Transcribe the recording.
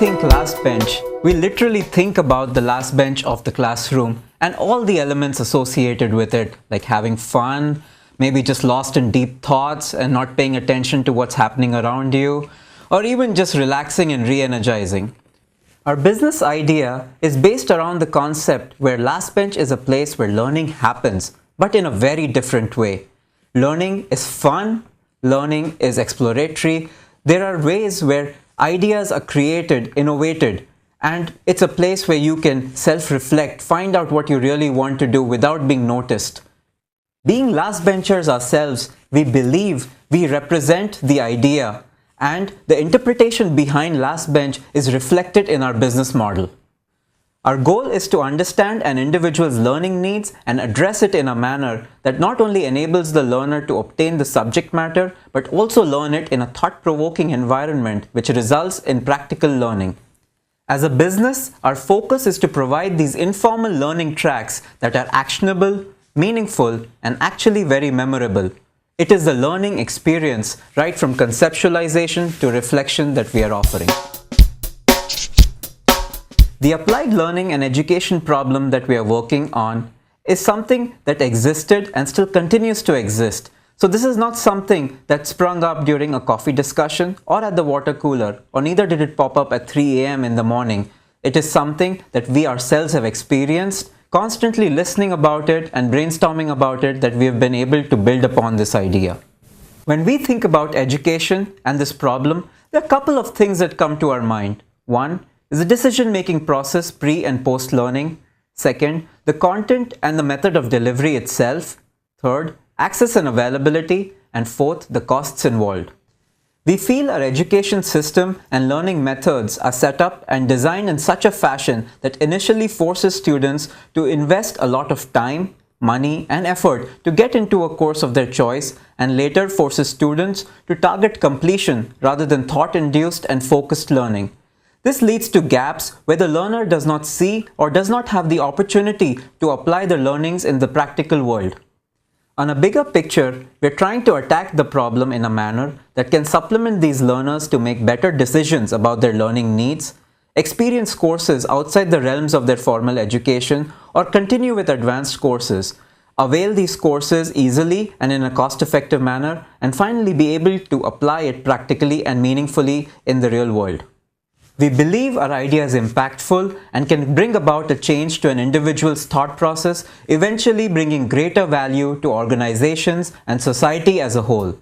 think last bench, we literally think about the last bench of the classroom and all the elements associated with it, like having fun, maybe just lost in deep thoughts and not paying attention to what's happening around you, or even just relaxing and re-energizing. Our business idea is based around the concept where last bench is a place where learning happens, but in a very different way. Learning is fun, learning is exploratory. There are ways where ideas are created, innovated, and it's a place where you can self-reflect, find out what you really want to do without being noticed. Being last benchers ourselves, we believe we represent the idea, and the interpretation behind last bench is reflected in our business model. Our goal is to understand an individual's learning needs and address it in a manner that not only enables the learner to obtain the subject matter, but also learn it in a thought-provoking environment which results in practical learning. As a business, our focus is to provide these informal learning tracks that are actionable, meaningful, and actually very memorable. It is the learning experience, right from conceptualization to reflection, that we are offering. The applied learning and education problem that we are working on is something that existed and still continues to exist. So this is not something that sprung up during a coffee discussion or at the water cooler, or neither did it pop up at 3 a.m. in the morning. It is something that we ourselves have experienced, constantly listening about it and brainstorming about it, that we have been able to build upon this idea. When we think about education and this problem, there are a couple of things that come to our mind. One is the decision-making process pre- and post-learning. Second, the content and the method of delivery itself. Third, access and availability. And fourth, the costs involved. We feel our education system and learning methods are set up and designed in such a fashion that initially forces students to invest a lot of time, money, and effort to get into a course of their choice, and later forces students to target completion rather than thought-induced and focused learning. This leads to gaps where the learner does not see or does not have the opportunity to apply their learnings in the practical world. On a bigger picture, we're trying to attack the problem in a manner that can supplement these learners to make better decisions about their learning needs, experience courses outside the realms of their formal education, or continue with advanced courses, avail these courses easily and in a cost-effective manner, and finally be able to apply it practically and meaningfully in the real world. We believe our idea is impactful and can bring about a change to an individual's thought process, eventually bringing greater value to organizations and society as a whole.